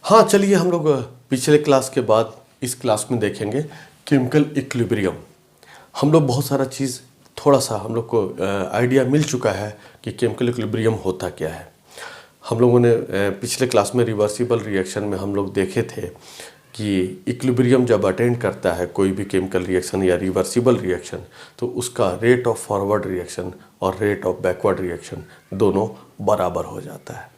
हाँ, चलिए हम लोग पिछले क्लास के बाद इस क्लास में देखेंगे केमिकल इक्विलिब्रियम। हम लोग बहुत सारा चीज़ थोड़ा सा हम लोग को आइडिया मिल चुका है कि केमिकल इक्विलिब्रियम होता क्या है। हम लोगों ने पिछले क्लास में रिवर्सिबल रिएक्शन में हम लोग देखे थे कि इक्विलिब्रियम जब अटेंड करता है कोई भी केमिकल रिएक्शन या रिवर्सिबल रिएक्शन, तो उसका रेट ऑफ फॉरवर्ड रिएक्शन और रेट ऑफ बैकवर्ड रिएक्शन दोनों बराबर हो जाता है।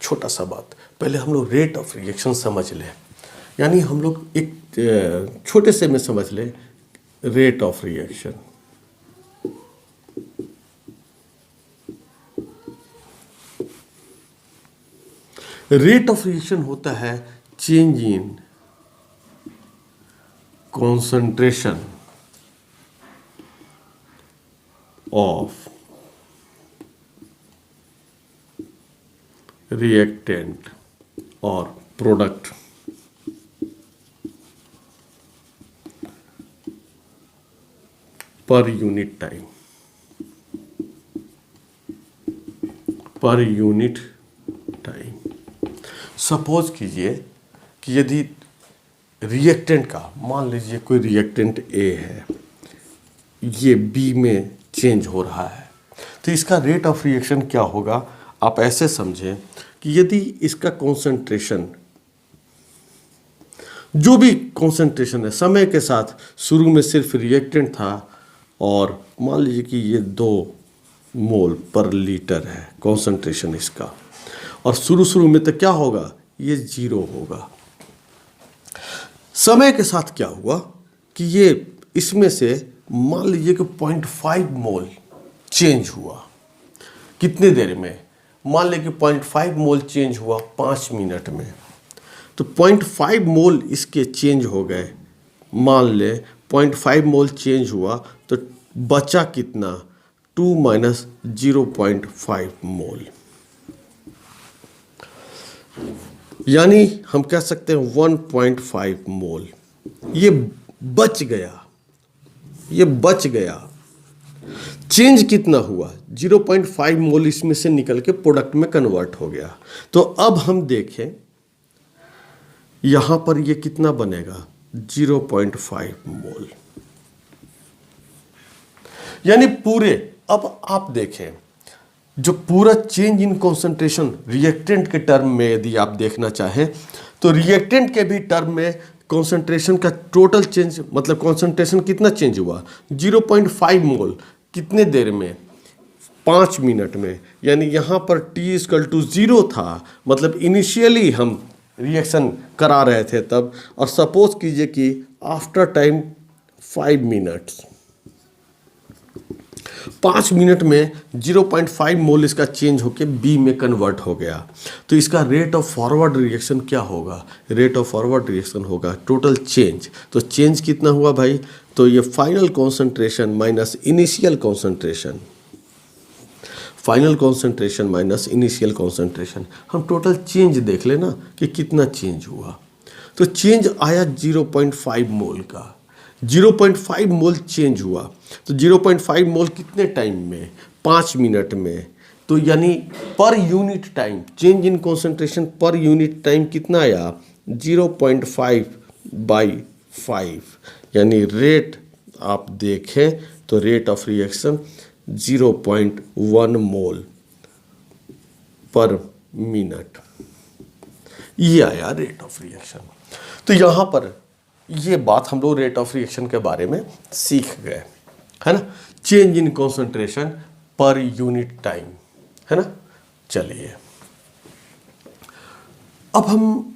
छोटा सा बात, पहले हम लोग रेट ऑफ रिएक्शन समझ लें, यानी हम लोग एक छोटे से में समझ लें rate of reaction. Rate of reaction होता है change in concentration of reactant or product per unit time, per unit time। Suppose कीजिए कि यदि रिएक्टेंट का, मान लीजिए कोई रिएक्टेंट ए है, ये बी में चेंज हो रहा है, तो इसका रेट ऑफ रिएक्शन क्या होगा। आप ऐसे समझें कि यदि इसका कॉन्सेंट्रेशन, जो भी कॉन्सेंट्रेशन है, समय के साथ शुरू में सिर्फ रिएक्टेंट था और मान लीजिए कि ये 2 मोल पर लीटर है कॉन्सेंट्रेशन इसका, और शुरू में तो क्या होगा, ये 0 होगा। समय के साथ क्या हुआ कि ये इसमें से मान लीजिए कि 0.5 मोल चेंज हुआ। कितने देर में, मान लें कि 0.5 मोल चेंज हुआ 5 मिनट में, तो 0.5 मोल इसके चेंज हो गए। मान ले 0.5 मोल चेंज हुआ तो बचा कितना, 2 माइनस 0.5 मोल, यानी हम कह सकते हैं 1.5 मोल ये बच गया। ये बच गया। चेंज कितना हुआ, 0.5 मोल इसमें से निकल के प्रोडक्ट में कन्वर्ट हो गया। तो अब हम देखें यहां पर ये कितना बनेगा, 0.5 मोल, यानी पूरे, अब आप देखें जो पूरा चेंज इन कॉन्सेंट्रेशन रिएक्टेंट के टर्म में यदि आप देखना चाहें तो रिएक्टेंट के भी टर्म में कॉन्सेंट्रेशन का टोटल चेंज, मतलब कॉन्सेंट्रेशन कितना चेंज हुआ, 0.5 मोल। कितने देर में, 5 मिनट में। यानी यहाँ पर T=0 था, मतलब इनिशियली हम रिएक्शन करा रहे थे तब, और सपोज कीजिए कि आफ्टर टाइम 5 मिनट्स, 5 मिनट में 0.5 मोल इसका चेंज होके बी में कन्वर्ट हो गया। तो इसका रेट ऑफ फॉरवर्ड रिएक्शन क्या होगा, रेट ऑफ फॉरवर्ड रिएक्शन होगा टोटल चेंज। तो चेंज कितना हुआ भाई, तो ये final concentration minus initial concentration, final concentration minus initial concentration, हम टोटल चेंज देख लेना कि कितना चेंज हुआ। तो चेंज आया 0.5 मोल का, 0.5 मोल चेंज हुआ। तो 0.5 मोल कितने टाइम में, 5 मिनट में। तो यानी per unit time change in concentration per unit time कितना आया, 0.5/5, यानी रेट आप देखें तो रेट ऑफ रिएक्शन 0.1 मोल पर मिनट, ये आया रेट ऑफ रिएक्शन। तो यहाँ पर ये बात हम लोग रेट ऑफ रिएक्शन के बारे में सीख गए, है ना। Change in concentration per unit time, है ना। चलिए अब हम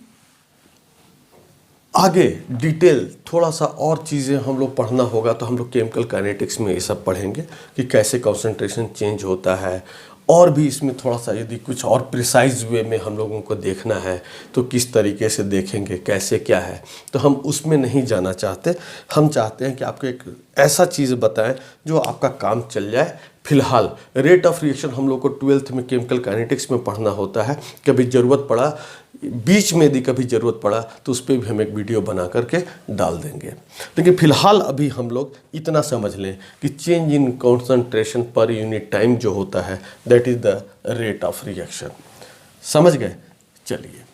आगे डिटेल थोड़ा सा और चीज़ें हम लोग पढ़ना होगा, तो हम लोग केमिकल काइनेटिक्स में ये सब पढ़ेंगे कि कैसे कॉन्सेंट्रेशन चेंज होता है, और भी इसमें थोड़ा सा यदि कुछ और प्रिसाइज वे में हम लोगों को देखना है तो किस तरीके से देखेंगे, कैसे क्या है, तो हम उसमें नहीं जाना चाहते। हम चाहते हैं कि आपको एक ऐसा चीज़ बताएं जो आपका काम चल जाए। फिलहाल रेट ऑफ रिएक्शन हम लोग को 12th में केमिकल काइनेटिक्स में पढ़ना होता है। कभी ज़रूरत पड़ा, बीच में यदि कभी ज़रूरत पड़ा तो उस पर भी हम एक वीडियो बना करके डाल देंगे। लेकिन फिलहाल अभी हम लोग इतना समझ लें कि change in concentration per unit time जो होता है that is the rate of reaction. समझ गए। चलिए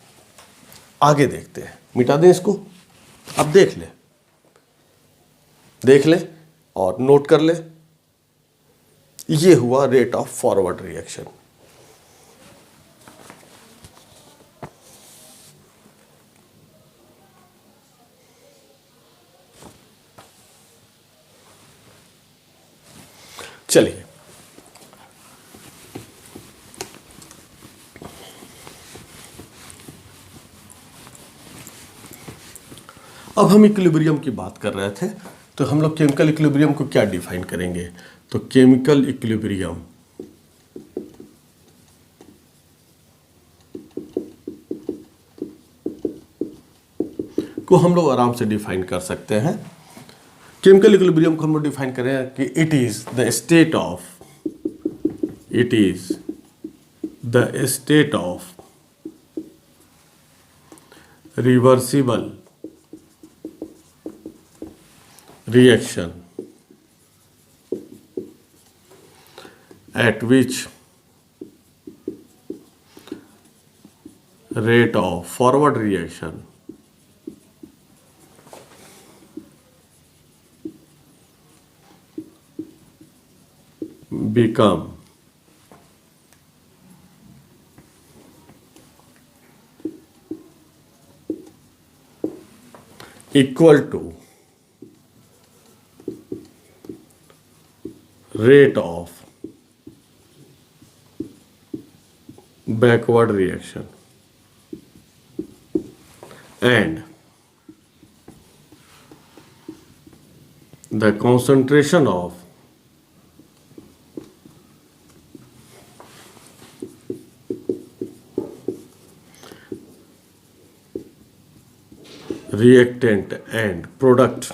आगे देखते हैं, मिटा दें इसको। अब देख ले और नोट कर ले, ये हुआ रेट ऑफ फॉरवर्ड रिएक्शन। चलिए अब हम इक्विलिब्रियम की बात कर रहे थे, तो हम लोग केमिकल इक्विलिब्रियम को क्या डिफाइन करेंगे? तो केमिकल इक्विलिब्रियम को हम लोग आराम से डिफाइन कर सकते हैं। केमिकल इक्विलिब्रियम को हम लोग डिफाइन करें कि it is the state of reversible reaction at which rate of forward reaction become equal to rate of backward reaction and the concentration of reactant and product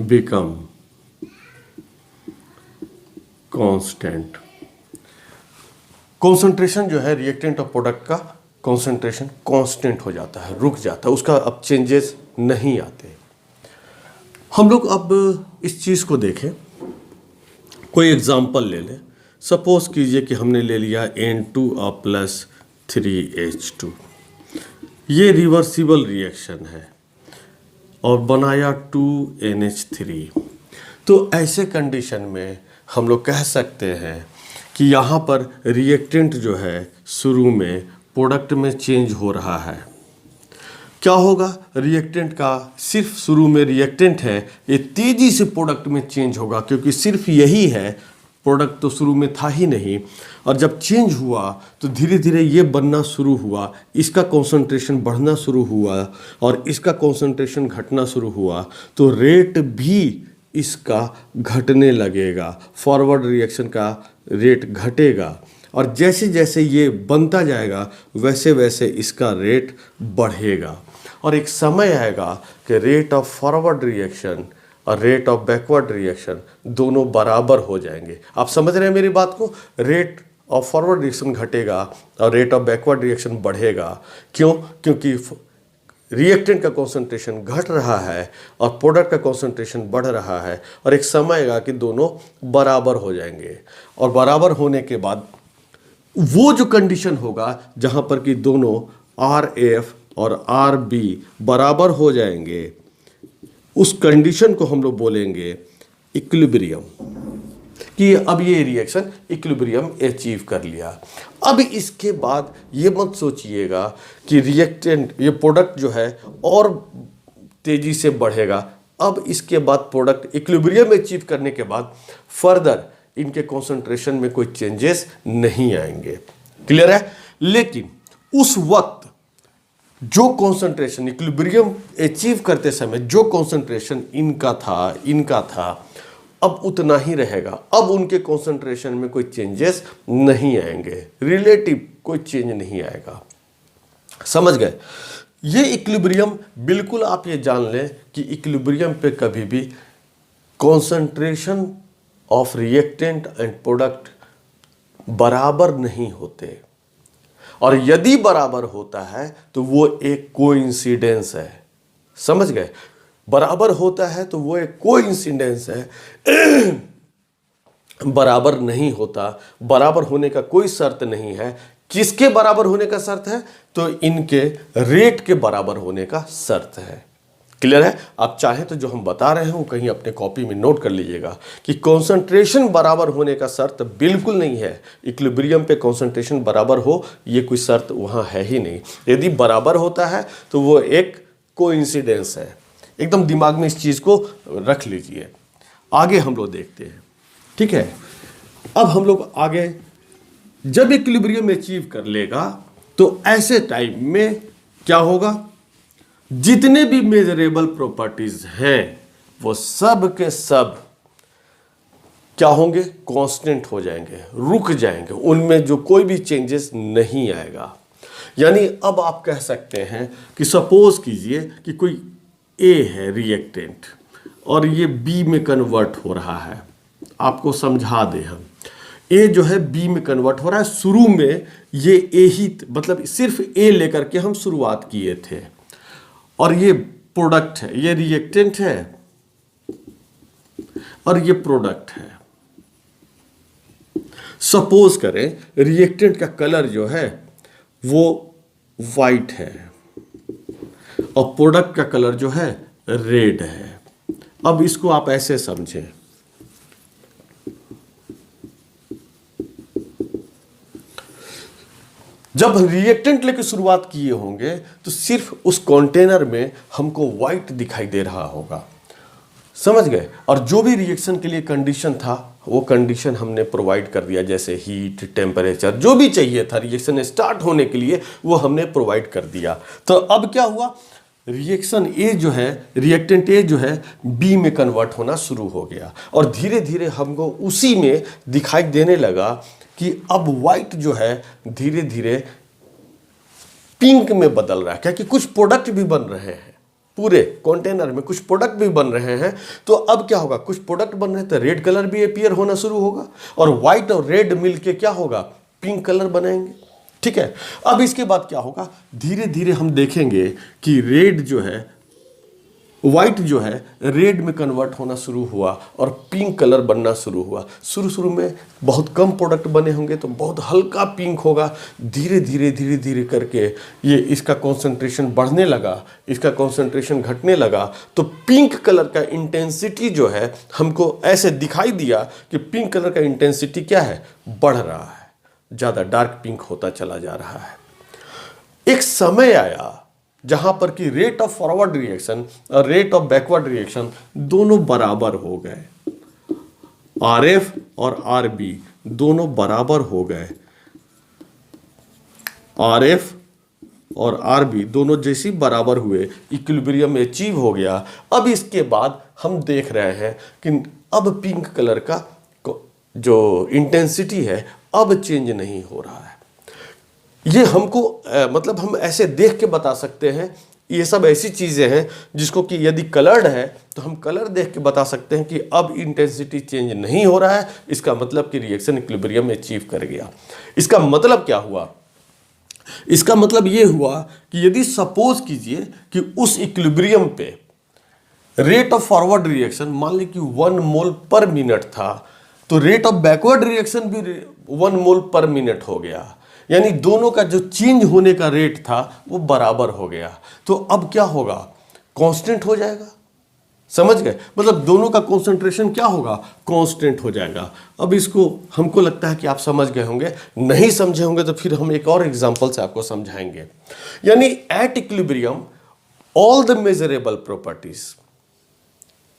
become constant. Concentration जो है reactant और product का concentration constant हो जाता है, रुक जाता है, उसका अब चेंजेस नहीं आते। हम लोग अब इस चीज़ को देखें, कोई एग्जांपल ले लें। सपोज कीजिए कि हमने ले लिया N2+ 3H2, ये रिवर्सिबल रिएक्शन है और बनाया 2NH3। तो ऐसे कंडीशन में हम लोग कह सकते हैं कि यहाँ पर रिएक्टेंट जो है शुरू में प्रोडक्ट में चेंज हो रहा है। क्या होगा? रिएक्टेंट का सिर्फ शुरू में रिएक्टेंट है, ये तेज़ी से प्रोडक्ट में चेंज होगा, क्योंकि सिर्फ यही है, प्रोडक्ट तो शुरू में था ही नहीं। और जब चेंज हुआ तो धीरे धीरे ये बनना शुरू हुआ, इसका कॉन्सेंट्रेशन बढ़ना शुरू हुआ और इसका कॉन्सेंट्रेशन घटना शुरू हुआ, तो रेट भी इसका घटने लगेगा, फॉरवर्ड रिएक्शन का रेट घटेगा। और जैसे जैसे ये बनता जाएगा वैसे वैसे इसका रेट बढ़ेगा और एक समय आएगा कि रेट ऑफ फॉरवर्ड रिएक्शन और रेट ऑफ बैकवर्ड रिएक्शन दोनों बराबर हो जाएंगे। आप समझ रहे हैं मेरी बात को? रेट ऑफ फॉरवर्ड रिएक्शन घटेगा और रेट ऑफ बैकवर्ड रिएक्शन बढ़ेगा। क्यों? क्योंकि रिएक्टेंट का कॉन्सेंट्रेशन घट रहा है और प्रोडक्ट का कॉन्सेंट्रेशन बढ़ रहा है और एक समय आएगा कि दोनों बराबर हो जाएंगे। और बराबर होने के बाद वो जो कंडीशन होगा जहां पर कि दोनों RF और RB बराबर हो जाएंगे, उस कंडीशन को हम लोग बोलेंगे इक्विलिब्रियम, कि अब ये रिएक्शन इक्विलिब्रियम अचीव कर लिया। अब इसके बाद ये मत सोचिएगा कि रिएक्टेंट, ये प्रोडक्ट जो है और तेज़ी से बढ़ेगा। अब इसके बाद प्रोडक्ट इक्विलिब्रियम अचीव करने के बाद फर्दर इनके कॉन्सेंट्रेशन में कोई चेंजेस नहीं आएंगे। क्लियर है? लेकिन उस वक्त जो कॉन्सेंट्रेशन इक्विलिब्रियम अचीव करते समय जो कॉन्सेंट्रेशन इनका था अब उतना ही रहेगा। अब उनके कॉन्सेंट्रेशन में कोई चेंजेस नहीं आएंगे, रिलेटिव कोई चेंज नहीं आएगा। समझ गए? ये इक्विलिब्रियम, बिल्कुल आप ये जान लें कि इक्विलिब्रियम पे कभी भी concentration of reactant and product बराबर नहीं होते, और यदि बराबर होता है तो वो एक कोइंसिडेंस है। समझ गए? बराबर होता है तो वो एक कोइंसिडेंस है, बराबर नहीं होता। बराबर होने का कोई शर्त नहीं है किसके बराबर होने का शर्त है? तो इनके रेट के बराबर होने का शर्त है। क्लियर है? आप चाहें तो जो हम बता रहे हैं वो कहीं अपने कॉपी में नोट कर लीजिएगा कि कॉन्सेंट्रेशन बराबर होने का शर्त बिल्कुल नहीं है। इक्विलिब्रियम पे कॉन्सेंट्रेशन बराबर हो ये कोई शर्त वहाँ है ही नहीं। यदि बराबर होता है तो वो एक कोइंसिडेंस है। एकदम दिमाग में इस चीज़ को रख लीजिए। आगे हम लोग देखते हैं, ठीक है। अब हम लोग आगे, जब इक्विलिब्रियम अचीव कर लेगा तो ऐसे टाइम में क्या होगा? जितने भी मेजरेबल प्रॉपर्टीज हैं वो सब के सब क्या होंगे? कांस्टेंट हो जाएंगे, रुक जाएंगे, उनमें जो कोई भी चेंजेस नहीं आएगा। यानी अब आप कह सकते हैं कि सपोज कीजिए कि कोई ए है रिएक्टेंट और ये बी में कन्वर्ट हो रहा है। आपको समझा दें हम, ए जो है बी में कन्वर्ट हो रहा है। शुरू में ये ए ही, मतलब सिर्फ ए लेकर के हम शुरुआत किए थे और ये प्रोडक्ट है, ये रिएक्टेंट है और ये प्रोडक्ट है। सपोज करें रिएक्टेंट का कलर जो है वो वाइट है और प्रोडक्ट का कलर जो है रेड है। अब इसको आप ऐसे समझें, जब रिएक्टेंट लेके शुरुआत किए होंगे तो सिर्फ उस कंटेनर में हमको वाइट दिखाई दे रहा होगा, समझ गए। और जो भी रिएक्शन के लिए कंडीशन था वो कंडीशन हमने प्रोवाइड कर दिया, जैसे हीट, टेम्परेचर, जो भी चाहिए था रिएक्शन स्टार्ट होने के लिए वो हमने प्रोवाइड कर दिया। तो अब क्या हुआ? रिएक्शन ए जो है, रिएक्टेंट ए जो है बी में कन्वर्ट होना शुरू हो गया और धीरे धीरे हमको उसी में दिखाई देने लगा कि अब वाइट जो है धीरे धीरे पिंक में बदल रहा है, क्योंकि कुछ प्रोडक्ट भी बन रहे हैं, पूरे कंटेनर में कुछ प्रोडक्ट भी बन रहे हैं। तो अब क्या होगा? कुछ प्रोडक्ट बन रहे हैं तो रेड कलर भी अपीयर होना शुरू होगा और व्हाइट और रेड मिलके क्या होगा? पिंक कलर बनाएंगे, ठीक है। अब इसके बाद क्या होगा? धीरे धीरे हम देखेंगे कि रेड जो है, व्हाइट जो है रेड में कन्वर्ट होना शुरू हुआ और पिंक कलर बनना शुरू हुआ। शुरू में बहुत कम प्रोडक्ट बने होंगे तो बहुत हल्का पिंक होगा। धीरे धीरे करके ये इसका कॉन्सेंट्रेशन बढ़ने लगा, इसका कॉन्सेंट्रेशन घटने लगा। तो पिंक कलर का इंटेंसिटी जो है हमको ऐसे दिखाई दिया कि पिंक कलर का इंटेंसिटी क्या है? बढ़ रहा है, ज़्यादा डार्क पिंक होता चला जा रहा है। एक समय आया जहां पर कि रेट ऑफ फॉरवर्ड रिएक्शन और रेट ऑफ बैकवर्ड रिएक्शन दोनों बराबर हो गए। आरएफ और आरबी दोनों बराबर हो गए। आरएफ और आरबी दोनों जैसी बराबर हुए, इक्विलिब्रियम अचीव हो गया। अब इसके बाद हम देख रहे हैं कि अब पिंक कलर का जो इंटेंसिटी है अब चेंज नहीं हो रहा है। ये हमको मतलब हम ऐसे देख के बता सकते हैं। ये सब ऐसी चीज़ें हैं जिसको कि यदि कलर्ड है तो हम कलर देख के बता सकते हैं कि अब इंटेंसिटी चेंज नहीं हो रहा है। इसका मतलब कि रिएक्शन इक्विलिब्रियम अचीव कर गया। इसका मतलब क्या हुआ? इसका मतलब ये हुआ कि यदि सपोज कीजिए कि उस इक्विलिब्रियम पे रेट ऑफ फॉरवर्ड रिएक्शन मान ली कि 1 मोल पर मिनट था, तो रेट ऑफ बैकवर्ड रिएक्शन भी 1 मोल पर मिनट हो गया। यानी दोनों का जो चेंज होने का रेट था वो बराबर हो गया। तो अब क्या होगा? कांस्टेंट हो जाएगा, समझ गए। मतलब दोनों का कंसंट्रेशन क्या होगा? कांस्टेंट हो जाएगा। अब इसको हमको लगता है कि आप समझ गए होंगे। नहीं समझे होंगे तो फिर हम एक और एग्जांपल से आपको समझाएंगे। यानी at equilibrium all the measurable properties,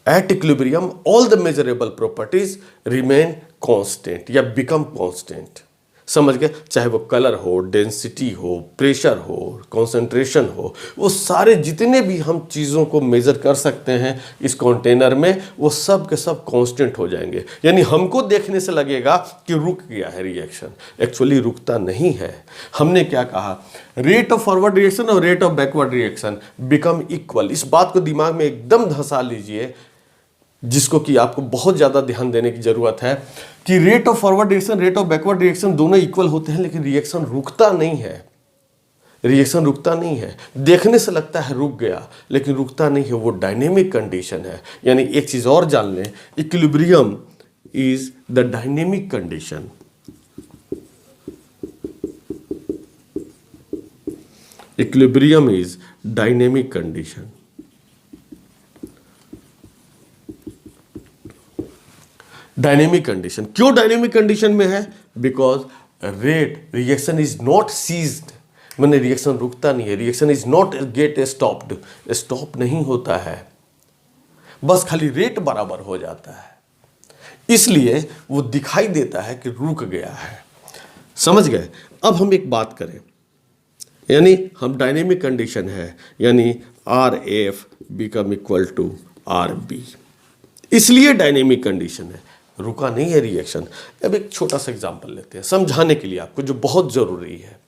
at equilibrium all the measurable properties remain constant या बिकम कांस्टेंट, समझ गए। चाहे वो कलर हो, डेंसिटी हो, प्रेशर हो, कंसंट्रेशन हो, वो सारे जितने भी हम चीज़ों को मेज़र कर सकते हैं इस कंटेनर में, वो सब के सब कांस्टेंट हो जाएंगे। यानी हमको देखने से लगेगा कि रुक गया है रिएक्शन, एक्चुअली रुकता नहीं है। हमने क्या कहा? रेट ऑफ फॉरवर्ड रिएक्शन और rate of backward reaction become equal. इस बात को दिमाग में एकदम धंसा लीजिए, जिसको कि आपको बहुत ज़्यादा ध्यान देने की ज़रूरत है कि rate of forward reaction, rate of backward reaction दोनों इक्वल होते हैं, लेकिन रिएक्शन रुकता नहीं है। रिएक्शन रुकता नहीं है। देखने से लगता है रुक गया, लेकिन रुकता नहीं है, वो डायनेमिक कंडीशन है। यानी एक चीज़ और जान लें, equilibrium is the dynamic condition. Equilibrium is dynamic condition. Dynamic condition क्यों डायनेमिक कंडीशन में है? Because rate reaction is not ceased, मैंने रिएक्शन रुकता नहीं है, reaction is not get stopped, stop नहीं होता है, बस खाली रेट बराबर हो जाता है, इसलिए वो दिखाई देता है कि रुक गया है। समझ गए? अब हम एक बात करें, यानी हम डायनेमिक कंडीशन है, यानी R F become equal to R B, इसलिए डायनेमिक कंडीशन है, रुका नहीं है रिएक्शन। अब एक छोटा सा एग्जांपल लेते हैं समझाने के लिए आपको, जो बहुत ज़रूरी है।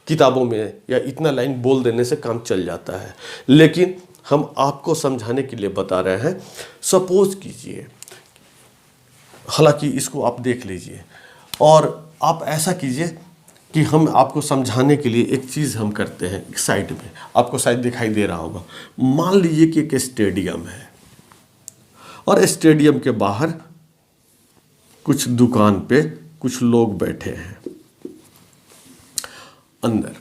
किताबों में या इतना लाइन बोल देने से काम चल जाता है, लेकिन हम आपको समझाने के लिए बता रहे हैं। सपोज कीजिए, हालांकि इसको आप देख लीजिए और आप ऐसा कीजिए कि हम आपको समझाने के लिए एक चीज़ हम करते हैं, एक साइड में आपको शायद दिखाई दे रहा होगा। मान लीजिए कि एक स्टेडियम है और स्टेडियम के बाहर कुछ दुकान पे कुछ लोग बैठे हैं, अंदर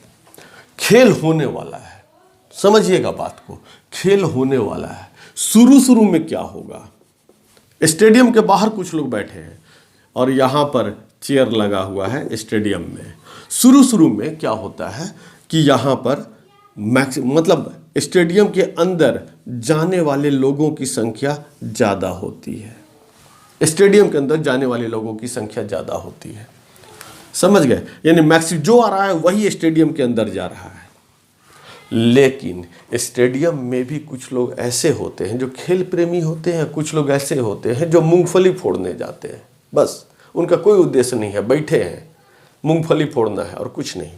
खेल होने वाला है। समझिएगा बात को, खेल होने वाला है। शुरू शुरू में क्या होगा, स्टेडियम के बाहर कुछ लोग बैठे हैं और यहाँ पर चेयर लगा हुआ है स्टेडियम में। शुरू शुरू में क्या होता है कि यहाँ पर मतलब स्टेडियम के अंदर जाने वाले लोगों की संख्या ज़्यादा होती है, स्टेडियम के अंदर जाने वाले लोगों की संख्या ज़्यादा होती है। समझ गए? यानी मैक्सिमम जो आ रहा है वही स्टेडियम के अंदर जा रहा है। लेकिन स्टेडियम में भी कुछ लोग ऐसे होते हैं जो खेल प्रेमी होते हैं, कुछ लोग ऐसे होते हैं जो मूंगफली फोड़ने जाते हैं, बस उनका कोई उद्देश्य नहीं है, बैठे हैं मूंगफली फोड़ना है और कुछ नहीं।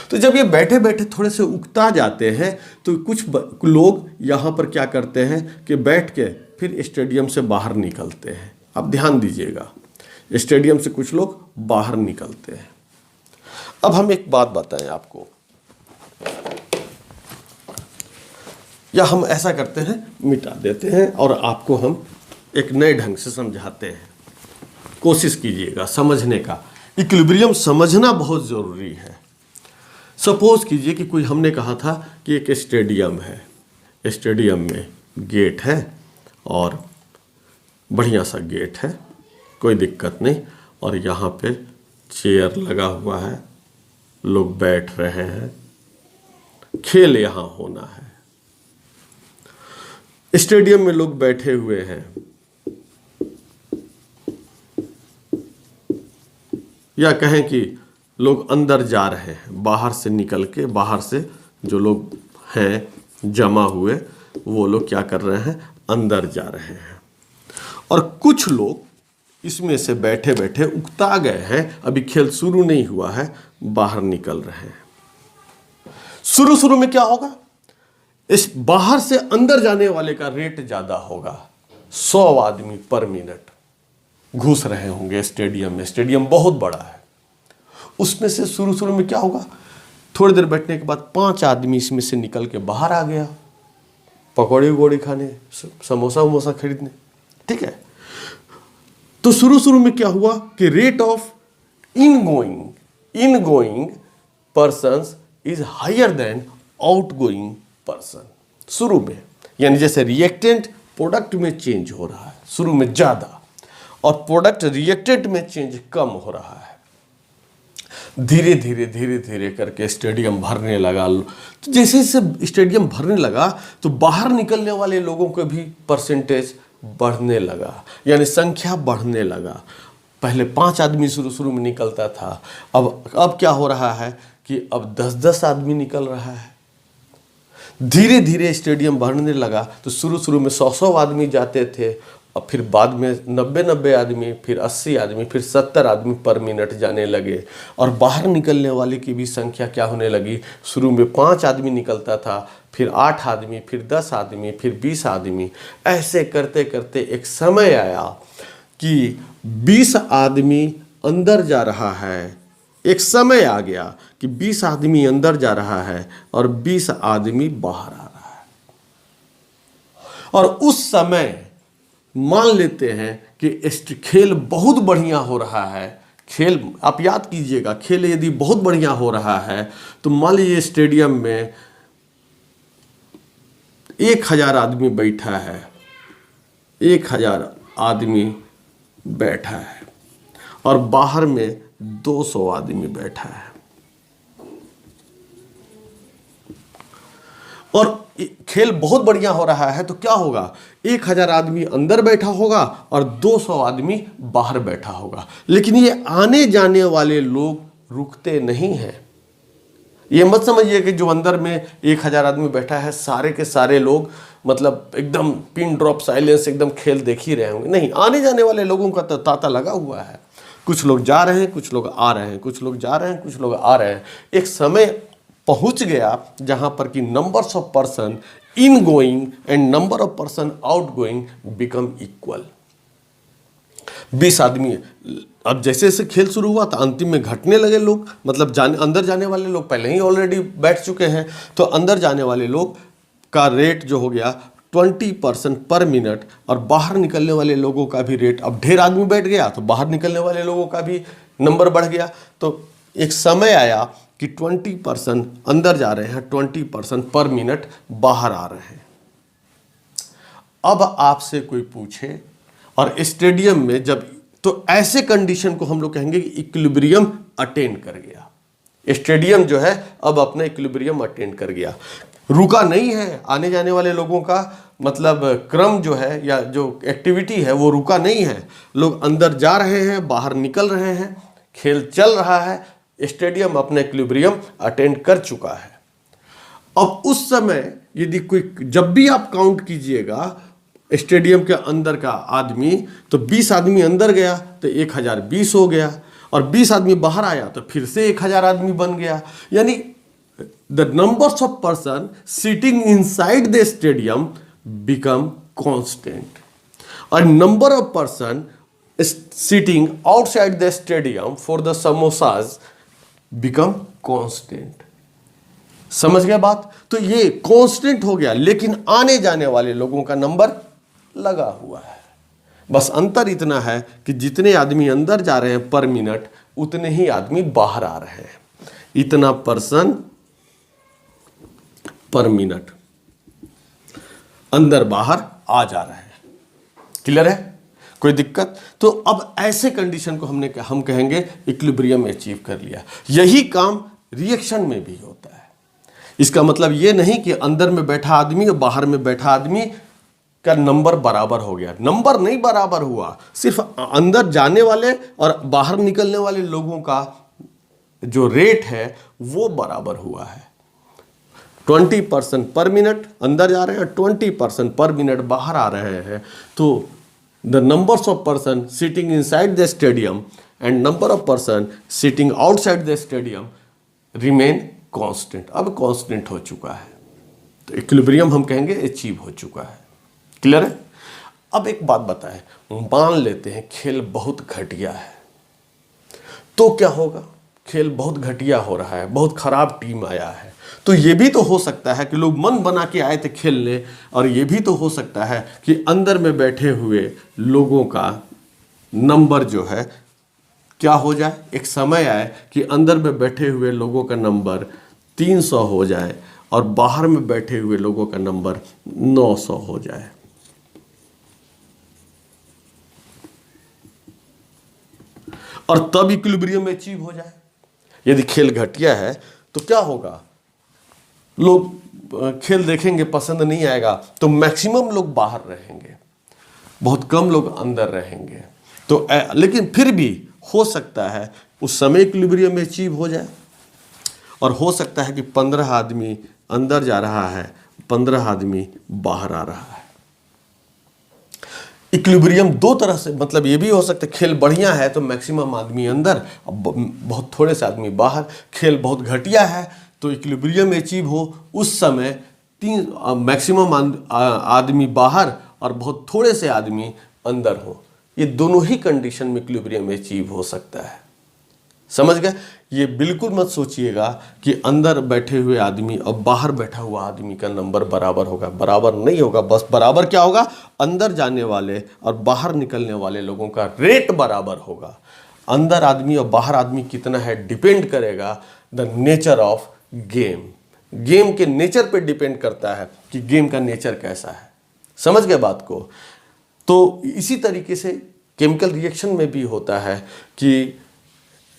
तो जब ये बैठे बैठे थोड़े से उकता जाते हैं तो कुछ लोग यहाँ पर क्या करते हैं कि बैठ के फिर स्टेडियम से बाहर निकलते हैं। आप ध्यान दीजिएगा, स्टेडियम से कुछ लोग बाहर निकलते हैं। अब हम एक बात बताएं आपको, या हम ऐसा करते हैं मिटा देते हैं और आपको हम एक नए ढंग से समझाते हैं। कोशिश कीजिएगा समझने का, इक्विलिब्रियम समझना बहुत ज़रूरी है। सपोज कीजिए कि कोई, हमने कहा था कि एक स्टेडियम है, स्टेडियम में गेट है और बढ़िया सा गेट है, कोई दिक्कत नहीं, और यहाँ पे चेयर लगा हुआ है, लोग बैठ रहे हैं, खेल यहाँ होना है। स्टेडियम में लोग बैठे हुए हैं, या कहें कि लोग अंदर जा रहे हैं, बाहर से निकल के, बाहर से जो लोग हैं जमा हुए वो लोग क्या कर रहे हैं, अंदर जा रहे हैं। और कुछ लोग इसमें से बैठे बैठे उकता गए हैं, अभी खेल शुरू नहीं हुआ है, बाहर निकल रहे हैं। शुरू शुरू में क्या होगा, इस बाहर से अंदर जाने वाले का रेट ज्यादा होगा। 100 आदमी पर मिनट घुस रहे होंगे स्टेडियम में, स्टेडियम बहुत बड़ा है। उसमें से शुरू शुरू में क्या होगा, थोड़ी देर बैठने के बाद 5 आदमी इसमें से निकल के बाहर आ गया, पकौड़े वकौड़े खाने, समोसा वमोसा खरीदने, ठीक है। तो शुरू शुरू में क्या हुआ कि rate of ingoing persons is higher than outgoing person. शुरू में, यानी जैसे रिएक्टेंट प्रोडक्ट में चेंज हो रहा है शुरू में ज्यादा, और प्रोडक्ट रिएक्टेंट में चेंज कम हो रहा है। धीरे धीरे धीरे धीरे करके स्टेडियम भरने लगा। तो जैसे जैसे स्टेडियम भरने लगा तो बाहर निकलने वाले लोगों को भी परसेंटेज बढ़ने लगा, यानी संख्या बढ़ने लगा। पहले 5 आदमी शुरू में निकलता था, अब क्या हो रहा है कि अब 10-10 आदमी निकल रहा है। धीरे धीरे स्टेडियम भरने लगा तो शुरू में 100 आदमी जाते थे, और फिर बाद में 90 आदमी, फिर 80 आदमी, फिर 70 आदमी पर मिनट जाने लगे। और बाहर निकलने वाले की भी संख्या क्या होने लगी, शुरू में 5 आदमी निकलता था, फिर 8 आदमी, फिर 10 आदमी, फिर 20 आदमी। ऐसे करते करते एक समय आया कि 20 आदमी अंदर जा रहा है। एक समय आ गया कि 20 आदमी अंदर जा रहा है और 20 आदमी बाहर आ रहा है। और उस समय मान लेते हैं कि खेल बहुत बढ़िया हो रहा है। खेल, आप याद कीजिएगा, खेल यदि बहुत बढ़िया हो रहा है तो मान लीजिए स्टेडियम में 1000 आदमी बैठा है, 1000 आदमी बैठा है और बाहर में 200 आदमी बैठा है और खेल बहुत बढ़िया हो रहा है, तो क्या होगा, 1000 आदमी अंदर बैठा होगा और 200 आदमी बाहर बैठा होगा। लेकिन ये आने जाने वाले लोग रुकते नहीं हैं। ये मत समझिए कि जो अंदर में 1000 आदमी बैठा है सारे के सारे लोग मतलब एकदम पिन ड्रॉप साइलेंस एकदम खेल देख ही रहे होंगे। नहीं, आने जाने वाले लोगों का तो तांता लगा हुआ है। कुछ लोग जा रहे हैं, कुछ लोग आ रहे हैं, कुछ लोग जा रहे हैं, कुछ लोग आ रहे हैं। एक समय पहुंच गया जहां पर कि numbers of person in going and number of person out going become equal. 20 आदमी, अब जैसे जैसे खेल शुरू हुआ तो अंतिम में घटने लगे लोग, मतलब अंदर जाने वाले लोग पहले ही ऑलरेडी बैठ चुके हैं, तो अंदर जाने वाले लोग का रेट जो हो गया 20% पर मिनट और बाहर निकलने वाले लोगों का भी रेट, अब ढेर आदमी बैठ गया तो बाहर निकलने वाले लोगों का भी नंबर बढ़ गया। तो एक समय आया कि 20% अंदर जा रहे हैं, 20% पर मिनट बाहर आ रहे हैं। अब आपसे कोई पूछे और स्टेडियम में जब, तो ऐसे कंडीशन को हम लोग कहेंगे कि इक्विलिब्रियम अटेन कर गया। स्टेडियम जो है अब अपना इक्विलिब्रियम अटेन कर गया, रुका नहीं है। आने जाने वाले लोगों का मतलब क्रम जो है या जो एक्टिविटी है वो रुका नहीं है। लोग अंदर जा रहे हैं, बाहर निकल रहे हैं, खेल चल रहा है। स्टेडियम अपना इक्विलिब्रियम अटेन कर चुका है। अब उस समय यदि कोई, जब भी आप काउंट कीजिएगा स्टेडियम के अंदर का आदमी, तो 20 आदमी अंदर गया तो 1020 हो गया और 20 आदमी बाहर आया तो फिर से 1000 आदमी बन गया। यानी the numbers of person sitting inside the stadium become constant और number of person sitting outside the stadium for the samosas become constant. समझ गया बात? तो ये कांस्टेंट हो गया, लेकिन आने जाने वाले लोगों का नंबर लगा हुआ है। बस अंतर इतना है कि जितने आदमी अंदर जा रहे हैं पर मिनट, उतने ही आदमी बाहर आ रहे हैं। इतना पर्सन पर मिनट अंदर बाहर आ जा रहे हैं। क्लियर है? कोई दिक्कत? तो अब ऐसे कंडीशन को हम कहेंगे इक्विलिब्रियम अचीव कर लिया। यही काम रिएक्शन में भी होता है। इसका मतलब ये नहीं कि अंदर में बैठा आदमी और बाहर में बैठा आदमी का नंबर बराबर हो गया। नंबर नहीं बराबर हुआ, सिर्फ अंदर जाने वाले और बाहर निकलने वाले लोगों का जो रेट है वो बराबर हुआ है। 20% पर मिनट अंदर जा रहे हैं, 20% पर मिनट बाहर आ रहे हैं। तो the numbers of person sitting inside the stadium and number of person sitting outside the stadium remain constant. अब कांस्टेंट हो चुका है, तो इक्विलिब्रियम हम कहेंगे अचीव हो चुका है। क्लियर है? अब एक बात बताएं, मान लेते हैं खेल बहुत घटिया है, तो क्या होगा? खेल बहुत घटिया हो रहा है, बहुत खराब टीम आया है, तो ये भी तो हो सकता है कि लोग मन बना के आए थे खेलने, और ये भी तो हो सकता है कि अंदर में बैठे हुए लोगों का नंबर जो है क्या हो जाए। एक समय आए कि अंदर में बैठे हुए लोगों का नंबर 300 हो जाए और बाहर में बैठे हुए लोगों का नंबर 900 हो जाए। और तब इक्विलिब्रियम अचीव हो जाए। यदि खेल घटिया है तो क्या होगा? लोग खेल देखेंगे, पसंद नहीं आएगा तो मैक्सिमम लोग बाहर रहेंगे, बहुत कम लोग अंदर रहेंगे। तो लेकिन फिर भी हो सकता है उस समय इक्विलिब्रियम अचीव हो जाए, और हो सकता है कि 15 आदमी अंदर जा रहा है, 15 आदमी बाहर आ रहा है। इक्विलिब्रियम दो तरह से, मतलब ये भी हो सकता है खेल बढ़िया है तो मैक्सिमम आदमी अंदर, बहुत थोड़े से आदमी बाहर। खेल बहुत घटिया है तो इक्विलिब्रियम अचीव हो उस समय मैक्सिमम आदमी बाहर और बहुत थोड़े से आदमी अंदर हो। ये दोनों ही कंडीशन में इक्विलिब्रियम अचीव हो सकता है। समझ गए? ये बिल्कुल मत सोचिएगा कि अंदर बैठे हुए आदमी और बाहर बैठा हुआ आदमी का नंबर बराबर होगा, बराबर नहीं होगा। बस बराबर क्या होगा? अंदर जाने वाले और बाहर निकलने वाले लोगों का रेट बराबर होगा। अंदर आदमी और बाहर आदमी कितना है डिपेंड करेगा the nature of game, game के नेचर पे डिपेंड करता है कि गेम का नेचर कैसा है। समझ गए बात को? तो इसी तरीके से केमिकल रिएक्शन में भी होता है कि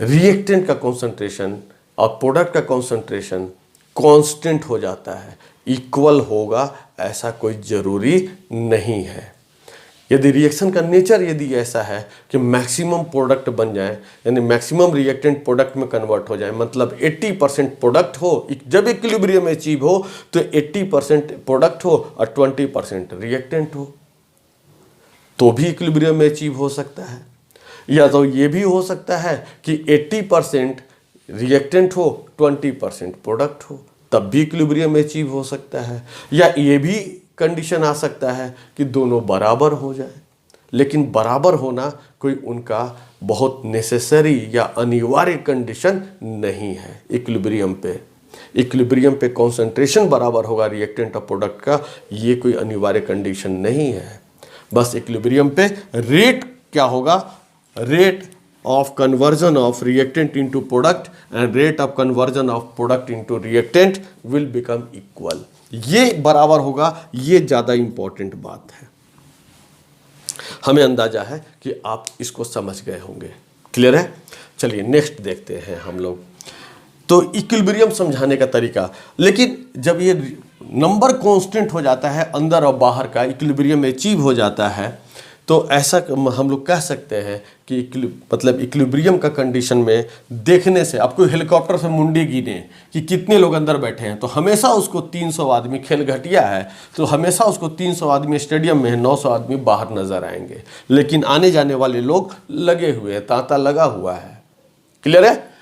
रिएक्टेंट का कॉन्सेंट्रेशन और प्रोडक्ट का कॉन्सेंट्रेशन कांस्टेंट हो जाता है, इक्वल होगा ऐसा कोई ज़रूरी नहीं है। यदि रिएक्शन का नेचर यदि ऐसा है कि मैक्सिमम प्रोडक्ट बन जाए, यानी मैक्सिमम रिएक्टेंट प्रोडक्ट में कन्वर्ट हो जाए, मतलब 80% प्रोडक्ट हो, जब इक्विलिब्रियम अचीव हो तो 80% प्रोडक्ट हो और 20% रिएक्टेंट हो, तो भी इक्विलिब्रियम में अचीव हो सकता है। या तो ये भी हो सकता है कि 80% रिएक्टेंट हो, 20% प्रोडक्ट हो, तब भी इक्विलिब्रियम में अचीव हो सकता है। या ये भी कंडीशन आ सकता है कि दोनों बराबर हो जाए, लेकिन बराबर होना कोई उनका बहुत नेसेसरी या अनिवार्य कंडीशन नहीं है। इक्विलिब्रियम पे कॉन्सेंट्रेशन बराबर होगा रिएक्टेंट और प्रोडक्ट का, ये कोई अनिवार्य कंडीशन नहीं है। बस इक्विलिब्रियम पे रेट क्या होगा, rate of conversion of reactant into product and rate of conversion of product into reactant will become equal, ये बराबर होगा। ये ज़्यादा इंपॉर्टेंट बात है, हमें अंदाजा है कि आप इसको समझ गए होंगे। क्लियर है? चलिए नेक्स्ट देखते हैं हम लोग। तो इक्विलिब्रियम समझाने का तरीका, लेकिन जब ये नंबर कांस्टेंट हो जाता है अंदर और बाहर का, इक्विलिब्रियम अचीव हो जाता है, तो ऐसा हम लोग कह सकते हैं कि मतलब इक्विलिब्रियम का कंडीशन में देखने से, आपको हेलीकॉप्टर से मुंडी गिने कि कितने लोग अंदर बैठे हैं, तो हमेशा उसको 300 आदमी, खेल घटिया है तो हमेशा उसको 300 आदमी स्टेडियम में है, 900 आदमी बाहर नजर आएंगे, लेकिन आने जाने वाले लोग लगे हुए हैं, तांता लगा हुआ है। क्लियर है?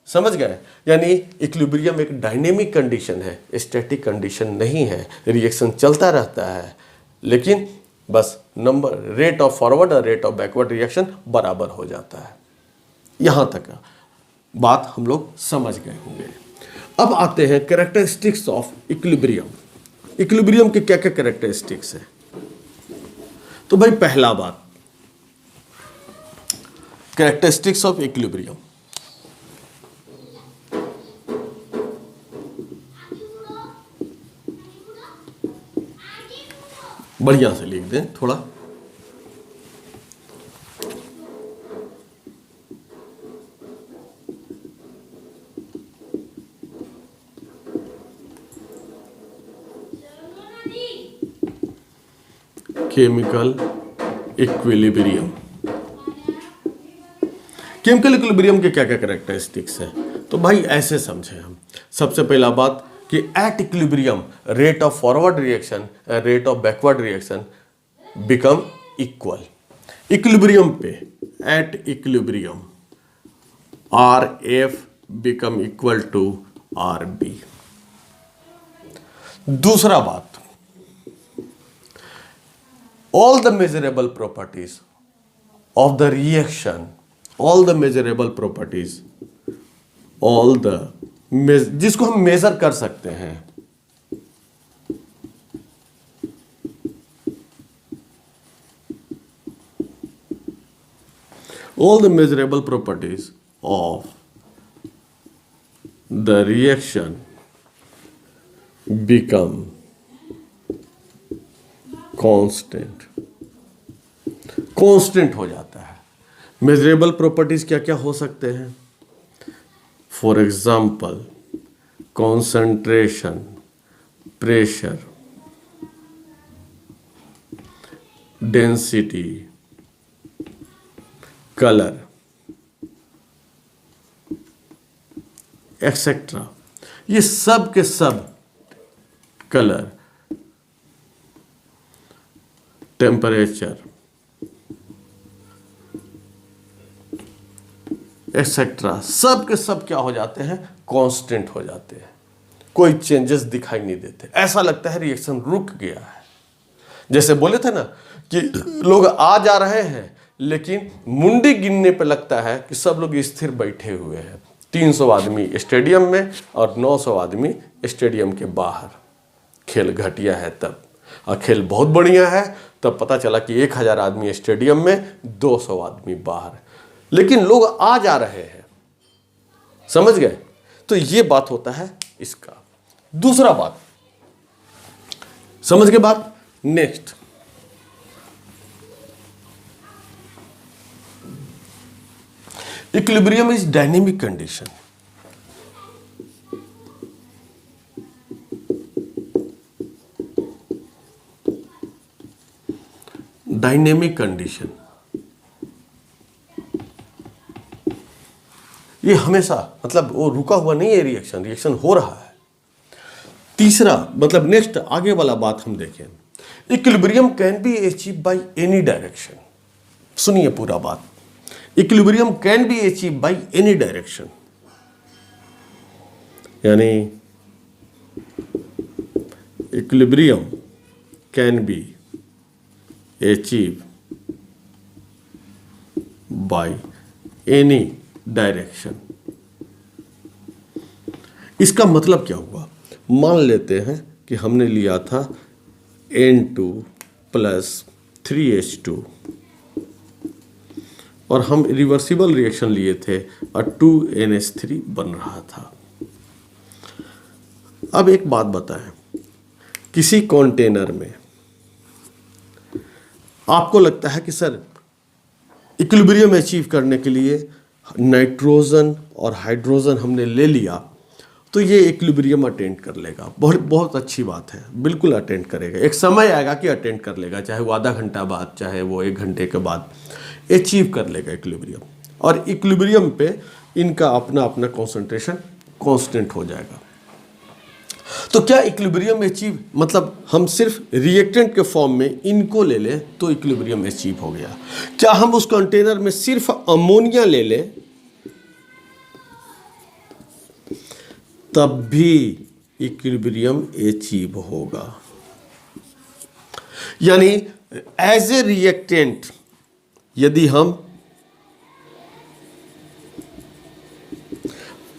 समझ गए? यानी इक्विलिब्रियम एक डायनेमिक कंडीशन है, स्टैटिक कंडीशन नहीं है। रिएक्शन चलता रहता है, लेकिन बस नंबर, रेट ऑफ फॉरवर्ड और रेट ऑफ बैकवर्ड रिएक्शन बराबर हो जाता है। यहां तक बात हम लोग समझ गए होंगे। अब आते हैं कैरेक्टरिस्टिक्स ऑफ इक्विलिब्रियम। इक्विलिब्रियम के क्या क्या कैरेक्टरिस्टिक्स हैं? तो भाई पहला बात, कैरेक्टरिस्टिक्स ऑफ इक्विलिब्रियम। बढ़िया से लिख दें थोड़ा। Chemical equilibrium. केमिकल इक्विलिब्रियम के क्या क्या कैरेक्टरिस्टिक्स हैं? तो भाई ऐसे समझे हम। सबसे पहला बात कि at equilibrium rate of forward reaction and rate of backward reaction become equal. Equilibrium पे, at equilibrium RF become equal to RB। दूसरा बात, all the measurable properties of the reaction, all the measurable properties, all the जिसको हम major कर सकते हैं, all the measurable properties of the reaction become constant. Constant हो जाता है। मेजरेबल प्रॉपर्टीज क्या क्या हो सकते हैं? For example concentration, pressure, density, colour etcetera. ये सब के सब, कलर, टेम्परेचर एक्सेट्रा, सब के सब क्या हो जाते हैं? कांस्टेंट हो जाते हैं। कोई चेंजेस दिखाई नहीं देते, ऐसा लगता है रिएक्शन रुक गया है। जैसे बोले थे ना कि लोग आ जा रहे हैं, लेकिन मुंडी गिनने पे लगता है कि सब लोग स्थिर बैठे हुए हैं। 300 आदमी स्टेडियम में और 900 आदमी स्टेडियम के बाहर। खेल घटिया है तब, और खेल बहुत बढ़िया है तब पता चला कि 1000 आदमी स्टेडियम में, 200 आदमी बाहर, लेकिन लोग आ जा रहे हैं। समझ गए? तो ये बात होता है इसका। दूसरा बात समझ के बाद, next equilibrium is dynamic condition. Dynamic condition ये हमेशा मतलब वो रुका हुआ नहीं है, रिएक्शन रिएक्शन हो रहा है। तीसरा मतलब नेक्स्ट आगे वाला बात हम देखें, equilibrium can be achieve by any direction. सुनिए पूरा बात, equilibrium can be achieve by any direction, यानी equilibrium can be achieve by any direction. इसका मतलब क्या हुआ, मान लेते हैं कि हमने लिया था N2 प्लस 3H2 और हम रिवर्सिबल रिएक्शन लिए थे और 2NH3 बन रहा था। अब एक बात बताएं, किसी कंटेनर में आपको लगता है कि सर इक्विलिब्रियम अचीव करने के लिए नाइट्रोजन और हाइड्रोजन हमने ले लिया तो ये इक्विलिब्रियम अटेंड कर लेगा। बहुत बहुत अच्छी बात है, बिल्कुल अटेंड करेगा। एक समय आएगा कि अटेंड कर लेगा, चाहे वो आधा घंटा बाद, चाहे वो 1 घंटे के बाद अचीव कर लेगा इक्विलिब्रियम। और इक्विलिब्रियम पे इनका अपना अपना कॉन्सेंट्रेशन कांस्टेंट हो जाएगा। तो क्या इक्विलिब्रियम अचीव मतलब हम सिर्फ रिएक्टेंट के फॉर्म में इनको ले लें तो इक्विलिब्रियम अचीव हो गया? क्या हम उस कंटेनर में सिर्फ अमोनिया ले लें तब भी इक्विलिब्रियम अचीव होगा? यानी एज ए रिएक्टेंट यदि हम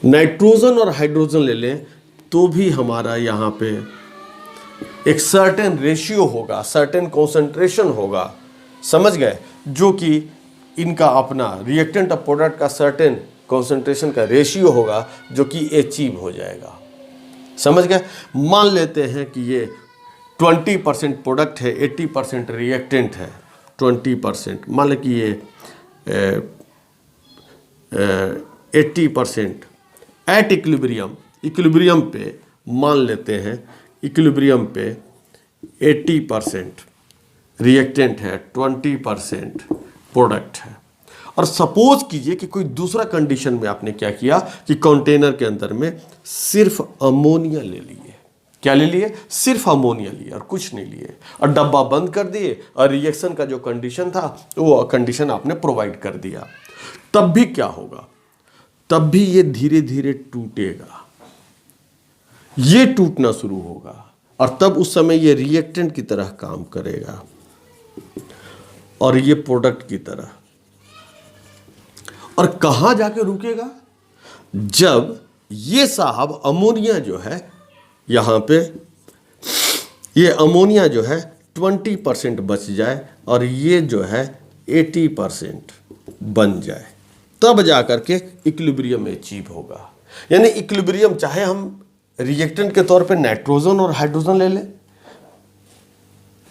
नाइट्रोजन और हाइड्रोजन ले लें तो भी हमारा यहाँ पे एक सर्टेन रेशियो होगा, सर्टेन कॉन्सेंट्रेशन होगा, समझ गए, जो कि इनका अपना रिएक्टेंट और प्रोडक्ट का सर्टेन कॉन्सेंट्रेशन का रेशियो होगा जो कि अचीव हो जाएगा। समझ गए? मान लेते हैं कि ये 20% प्रोडक्ट है, 80% रिएक्टेंट है, 20% मान लें कि ये 80% एट इक्विलिब्रियम पे मान लेते हैं, इक्विलिब्रियम पे 80% रिएक्टेंट है, 20% प्रोडक्ट है। और सपोज कीजिए कि कोई दूसरा कंडीशन में आपने क्या किया कि कंटेनर के अंदर में सिर्फ अमोनिया ले लिए। क्या ले लिए? सिर्फ अमोनिया लिए और कुछ नहीं लिए, और डब्बा बंद कर दिए और रिएक्शन का जो कंडीशन था वो कंडीशन आपने प्रोवाइड कर दिया। तब भी क्या होगा? तब भी ये धीरे धीरे टूटेगा, ये टूटना शुरू होगा और तब उस समय ये रिएक्टेंट की तरह काम करेगा और ये प्रोडक्ट की तरह। और कहां जाके रुकेगा? जब ये साहब अमोनिया जो है यहां पे, ये अमोनिया जो है 20% बच जाए और ये जो है 80% बन जाए, तब जाकर के इक्विलिब्रियम अचीव होगा। यानी इक्विलिब्रियम चाहे हम रिएक्टेंट के तौर पे नाइट्रोजन और हाइड्रोजन ले लें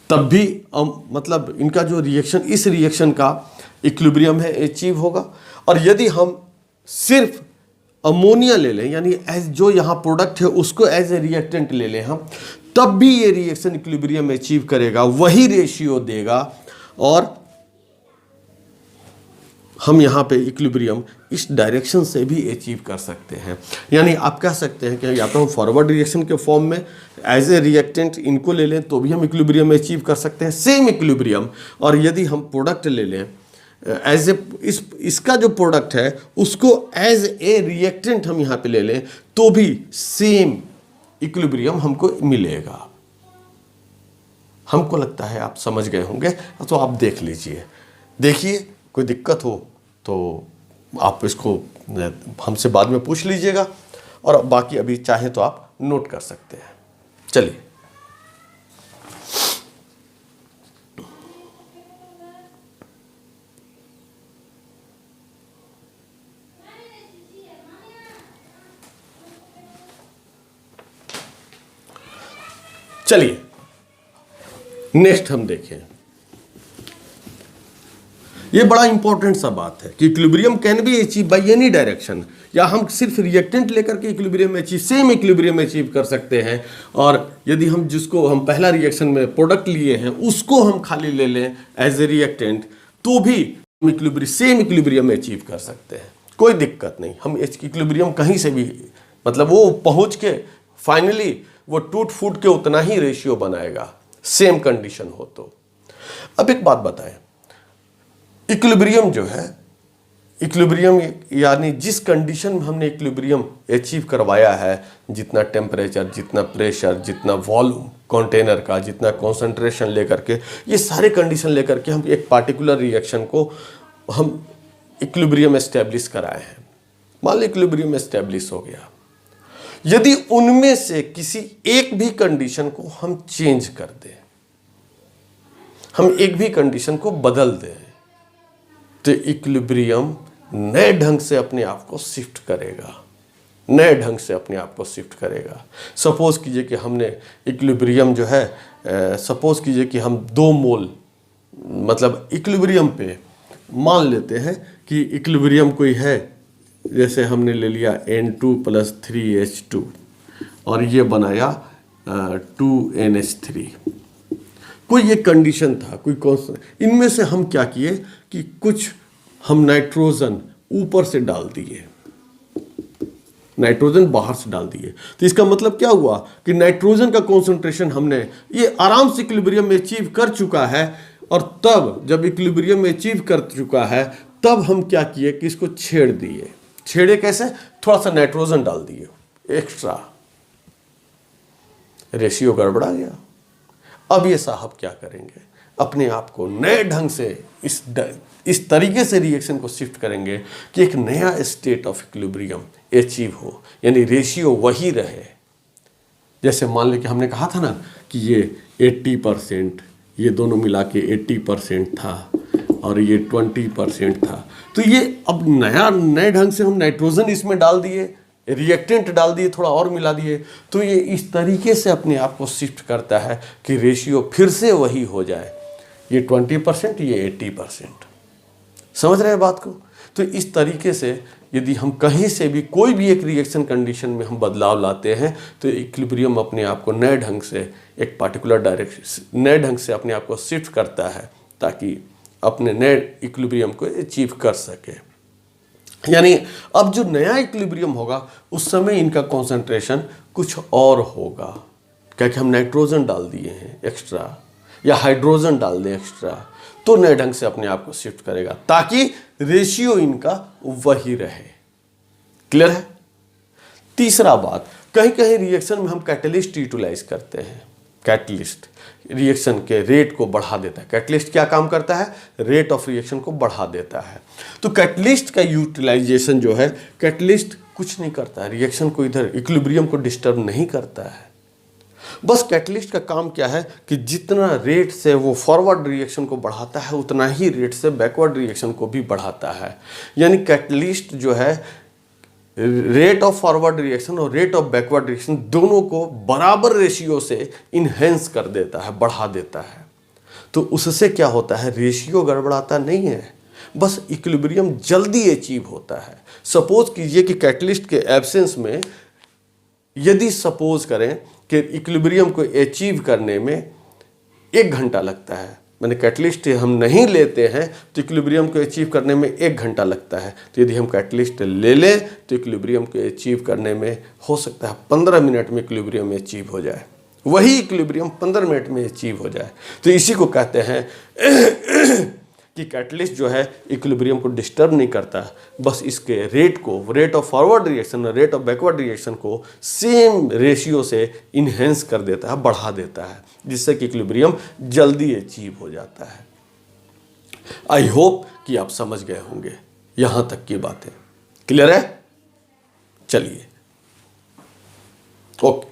तब भी मतलब इनका जो रिएक्शन, इस रिएक्शन का इक्विलिब्रियम है अचीव होगा। और यदि हम सिर्फ अमोनिया ले लें, यानी एज जो यहाँ प्रोडक्ट है उसको एज ए रिएक्टेंट ले लें हम, तब भी ये रिएक्शन इक्विलिब्रियम अचीव करेगा, वही रेशियो देगा और हम यहाँ पे इक्विलिब्रियम इस डायरेक्शन से भी अचीव कर सकते हैं। यानी आप कह सकते हैं कि या तो हम फॉरवर्ड रिएक्शन के फॉर्म में एज ए रिएक्टेंट इनको ले लें तो भी हम इक्विलिब्रियम अचीव कर सकते हैं, सेम इक्विलिब्रियम। और यदि हम प्रोडक्ट ले लें एज ए इसका जो प्रोडक्ट है उसको एज ए रिएक्टेंट हम यहाँ पे ले लें तो भी सेम इक्विलिब्रियम हमको मिलेगा। हमको लगता है आप समझ गए होंगे, तो आप देख लीजिए, देखिए कोई दिक्कत हो तो आप इसको हमसे बाद में पूछ लीजिएगा, और बाकी अभी चाहे तो आप नोट कर सकते हैं। चलिए चलिए नेक्स्ट हम देखें, ये बड़ा इंपॉर्टेंट सा बात है कि equilibrium can be achieve by any direction, या हम सिर्फ रिएक्टेंट लेकर के equilibrium achieve, same equilibrium achieve कर सकते हैं। और यदि हम जिसको हम पहला रिएक्शन में प्रोडक्ट लिए हैं उसको हम खाली ले लें एज ए रिएक्टेंट, तो भी हम सेम इक्विलिब्रियम अचीव कर सकते हैं, कोई दिक्कत नहीं। हम इक्विलिब्रियम कहीं से भी, मतलब वो पहुंच के फाइनली वो टूट फूट के उतना ही रेशियो बनाएगा, सेम कंडीशन हो तो। अब एक बात बताएं, इक्विलिब्रियम जो है, इक्विलिब्रियम यानी जिस कंडीशन में हमने इक्विलिब्रियम अचीव करवाया है, जितना टेम्परेचर, जितना प्रेशर, जितना वॉल्यूम कंटेनर का, जितना कॉन्सेंट्रेशन लेकर के, ये सारे कंडीशन लेकर के हम एक पार्टिकुलर रिएक्शन को हम इक्विलिब्रियम एस्टेब्लिश कराए हैं। मान लो इक्विलिब्रियम एस्टेब्लिश हो गया, यदि उनमें से किसी एक भी कंडीशन को हम चेंज कर दें, हम एक भी कंडीशन को बदल दें, तो इक्विलिब्रियम नए ढंग से अपने आप को शिफ्ट करेगा, नए ढंग से अपने आप को शिफ्ट करेगा। सपोज कीजिए कि हमने इक्विलिब्रियम जो है, सपोज कीजिए कि हम 2 मोल, मतलब इक्विलिब्रियम पे मान लेते हैं कि इक्विलिब्रियम कोई है, जैसे हमने ले लिया N2 + 3H2 और ये बनाया 2NH3, कोई एक कंडीशन था, कोई कॉन्स्टेंट। इनमें से हम क्या किए कि कुछ हम नाइट्रोजन ऊपर से डाल दिए, नाइट्रोजन बाहर से डाल दिए। तो इसका मतलब क्या हुआ कि नाइट्रोजन का कॉन्सेंट्रेशन हमने ये आराम से इक्विलिब्रियम में अचीव कर चुका है, और तब जब इक्विलिब्रियम में अचीव कर चुका है तब हम क्या किए कि इसको छेड़ दिए। छेड़े कैसे? थोड़ा सा नाइट्रोजन डाल दिए एक्स्ट्रा, रेशियो गड़बड़ा गया। अब ये साहब क्या करेंगे, अपने आप को नए ढंग से इस तरीके से रिएक्शन को शिफ्ट करेंगे कि एक नया स्टेट ऑफ इक्विलिब्रियम अचीव हो, यानी रेशियो वही रहे। जैसे मान लें कि हमने कहा था ना कि ये 80%, ये दोनों मिला के 80% था और ये 20% था, तो ये अब नए ढंग से हम नाइट्रोजन इसमें डाल दिए, रिएक्टेंट डाल दिए, थोड़ा और मिला दिए, तो ये इस तरीके से अपने आप को शिफ्ट करता है कि रेशियो फिर से वही हो जाए, ये 20%, ये 80%। समझ रहे हैं बात को? तो इस तरीके से यदि हम कहीं से भी कोई भी एक रिएक्शन कंडीशन में हम बदलाव लाते हैं, तो इक्विलिब्रियम अपने आप को नए ढंग से एक पार्टिकुलर डायरेक्शन, नए ढंग से अपने आप को शिफ्ट करता है ताकि अपने नए इक्विलिब्रियम को अचीव कर सके। यानी अब जो नया इक्विलिब्रियम होगा उस समय इनका कॉन्सेंट्रेशन कुछ और होगा, क्या कि हम नाइट्रोजन डाल दिए हैं एक्स्ट्रा या हाइड्रोजन डाल दें एक्स्ट्रा, तो नए ढंग से अपने आप को शिफ्ट करेगा ताकि रेशियो इनका वही रहे। क्लियर है? तीसरा बात, कहीं कहीं रिएक्शन में हम कैटलिस्ट यूटिलाइज करते हैं। कैटलिस्ट रिएक्शन के रेट को बढ़ा देता है। कैटलिस्ट क्या काम करता है? रेट ऑफ रिएक्शन को बढ़ा देता है। तो कैटलिस्ट का यूटिलाइजेशन जो है, कैटलिस्ट कुछ नहीं करता है, रिएक्शन को इधर इक्विलिब्रियम को डिस्टर्ब नहीं करता है। बस कैटलिस्ट का काम क्या है कि जितना रेट से वो फॉरवर्ड रिएक्शन को बढ़ाता है उतना ही रेट से बैकवर्ड रिएक्शन को भी बढ़ाता है। यानी कैटलिस्ट जो है रेट ऑफ फॉरवर्ड रिएक्शन और रेट ऑफ बैकवर्ड रिएक्शन दोनों को बराबर रेशियो से इन्हेंस कर देता है, बढ़ा देता है। तो उससे क्या होता है, रेशियो गड़बड़ाता नहीं है, बस इक्विलिब्रियम जल्दी अचीव होता है। सपोज कीजिए कि कैटलिस्ट के एब्सेंस में यदि सपोज करें कि इक्विलिब्रियम को अचीव करने में 1 घंटा लगता है, मैंने कैटलिस्ट हम नहीं लेते हैं तो इक्विलिब्रियम को अचीव करने में 1 घंटा लगता है, तो यदि हम कैटलिस्ट ले लें तो इक्विलिब्रियम को अचीव करने में हो सकता है 15 मिनट में इक्विलिब्रियम अचीव हो जाए, वही इक्विलिब्रियम 15 मिनट में अचीव हो जाए। तो इसी को कहते हैं कि कैटलिस्ट जो है इक्विलिब्रियम को डिस्टर्ब नहीं करता, बस इसके रेट को, रेट ऑफ फॉरवर्ड रिएक्शन और रेट ऑफ बैकवर्ड रिएक्शन को सेम रेशियो से इन्हेंस कर देता है, बढ़ा देता है, जिससे कि इक्विलिब्रियम जल्दी अचीव हो जाता है। आई होप कि आप समझ गए होंगे यहाँ तक की बातें। क्लियर है? चलिए, ओके।